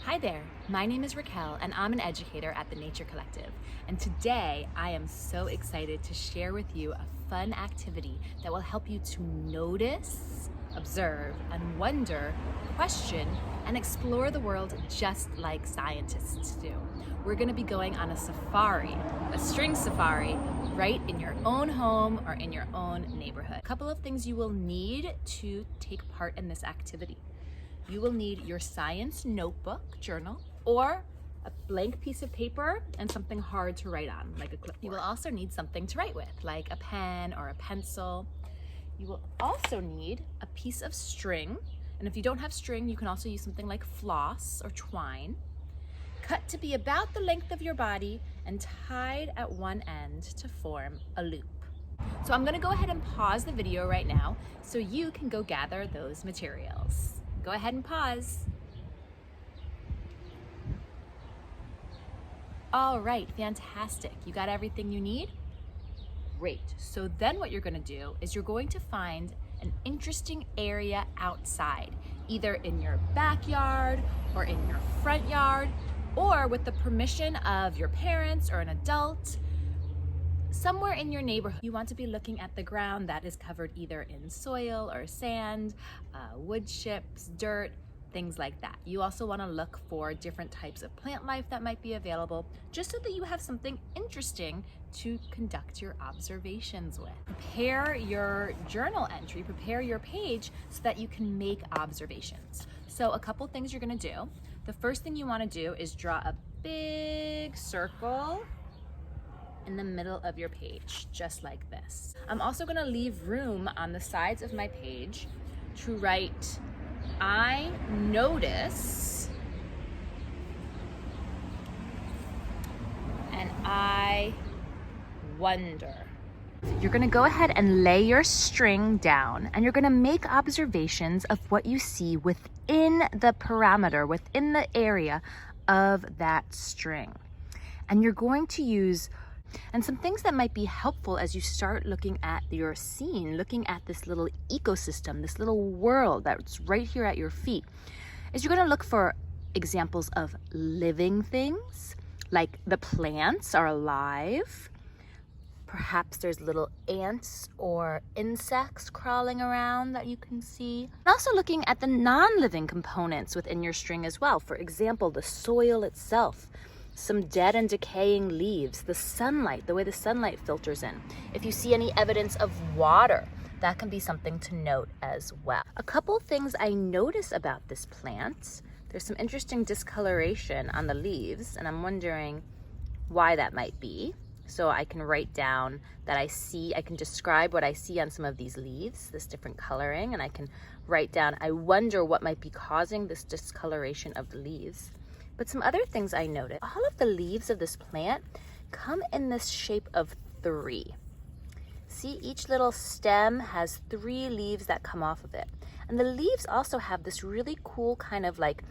Hi there, my name is Raquel and I'm an educator at the Nature Collective. And today I am so excited to share with you a fun activity that will help you to notice, observe, and wonder, question, and explore the world just like scientists do. We're going to be going on a safari, a string safari, right in your own home or in your own neighborhood. A couple of things you will need to take part in this activity. You will need your science notebook, journal, or a blank piece of paper and something hard to write on, like a clipboard. You will also need something to write with, like a pen or a pencil. You will also need a piece of string, and if you don't have string, you can also use something like floss or twine, cut to be about the length of your body and tied at one end to form a loop. So I'm gonna go ahead and pause the video right now so you can go gather those materials. Go ahead and pause. All right, fantastic. You got everything you need? Great. So then what you're gonna do is you're going to find an interesting area outside, either in your backyard or in your front yard, or with the permission of your parents or an adult, somewhere in your neighborhood. You want to be looking at the ground that is covered either in soil or sand, wood chips, dirt, things like that. You also want to look for different types of plant life that might be available, just so that you have something interesting to conduct your observations with. Prepare your journal entry, prepare your page so that you can make observations. So a couple things you're going to do. The first thing you want to do is draw a big circle in the middle of your page, just like this. I'm also gonna leave room on the sides of my page to write, I notice, and I wonder. You're gonna go ahead and lay your string down and you're gonna make observations of what you see within the parameter, within the area of that string. And you're going to use some things that might be helpful as you start looking at your scene, looking at this little ecosystem, this little world that's right here at your feet, is you're going to look for examples of living things, like the plants are alive. Perhaps there's little ants or insects crawling around that you can see. And also looking at the non-living components within your string as well. For example, the soil itself, some dead and decaying leaves, the sunlight, the way the sunlight filters in. If you see any evidence of water, that can be something to note as well. A couple things I notice about this plant, there's some interesting discoloration on the leaves, and I'm wondering why that might be. So I can write down that I can describe what I see on some of these leaves, this different coloring, and I can write down, I wonder what might be causing this discoloration of the leaves. But some other things I noticed, all of the leaves of this plant come in this shape of 3. See, each little stem has 3 leaves that come off of it. And the leaves also have this really cool kind of like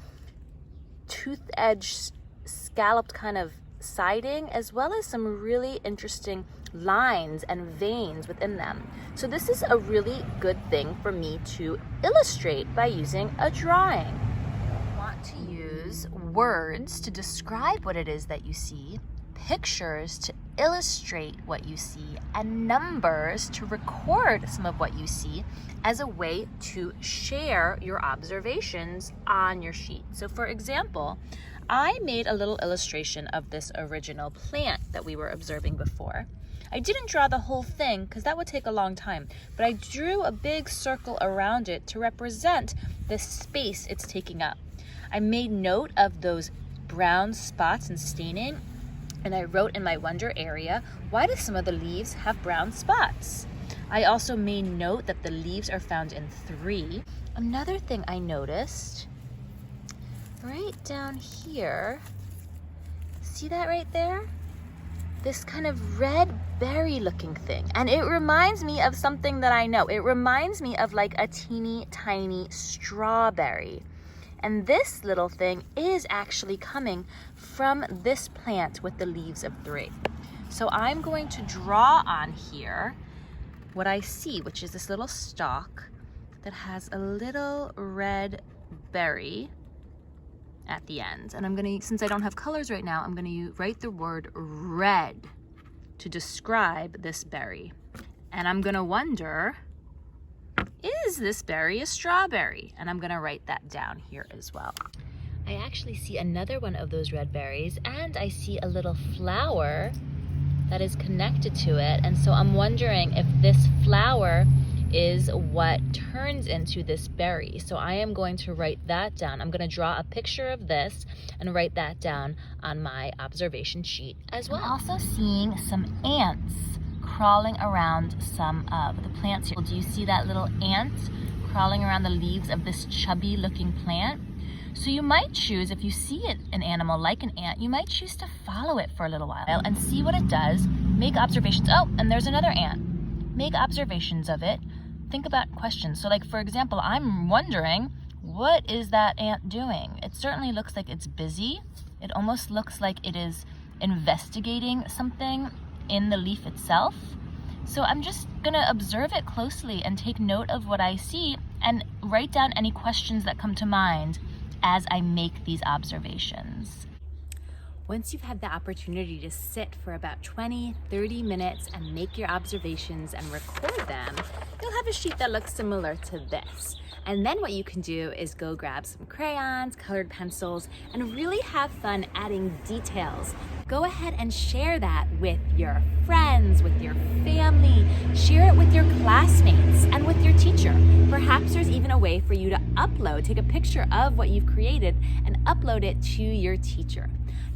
tooth edge scalloped kind of siding, as well as some really interesting lines and veins within them. So this is a really good thing for me to illustrate by using a drawing. To use words to describe what it is that you see, pictures to illustrate what you see, and numbers to record some of what you see as a way to share your observations on your sheet. So for example, I made a little illustration of this original plant that we were observing before. I didn't draw the whole thing because that would take a long time, but I drew a big circle around it to represent the space it's taking up. I made note of those brown spots and staining, and I wrote in my wonder area, why do some of the leaves have brown spots? I also made note that the leaves are found in 3. Another thing I noticed, right down here, see that right there? This kind of red berry looking thing. And it reminds me of something that I know. It reminds me of like a teeny tiny strawberry. And this little thing is actually coming from this plant with the leaves of 3. So I'm going to draw on here what I see, which is this little stalk that has a little red berry at the end. And I'm gonna, since I don't have colors right now, I'm gonna write the word red to describe this berry. And I'm gonna wonder, is this berry a strawberry? And I'm gonna write that down here as well. I actually see another one of those red berries, and I see a little flower that is connected to it. And so I'm wondering if this flower is what turns into this berry. So I am going to write that down. I'm going to draw a picture of this and write that down on my observation sheet as well. I'm also seeing some ants crawling around some of the plants here. Do you see that little ant crawling around the leaves of this chubby looking plant? So you might choose, if you see an animal like an ant, you might choose to follow it for a little while and see what it does, make observations. Oh, and there's another ant. Make observations of it. Think about questions. So like, for example, I'm wondering, what is that ant doing? It certainly looks like it's busy. It almost looks like it is investigating something in the leaf itself. So I'm just gonna observe it closely and take note of what I see and write down any questions that come to mind as I make these observations. Once you've had the opportunity to sit for about 20-30 minutes and make your observations and record them, you'll have a sheet that looks similar to this. And then what you can do is go grab some crayons, colored pencils, and really have fun adding details. Go ahead and share that with your friends, with your family, share it with your classmates and with your teacher. Perhaps there's even a way for you to take a picture of what you've created and upload it to your teacher.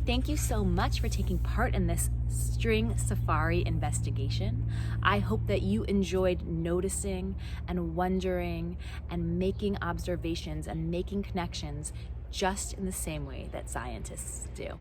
Thank you so much for taking part in this string safari investigation. I hope that you enjoyed noticing and wondering and making observations and making connections just in the same way that scientists do.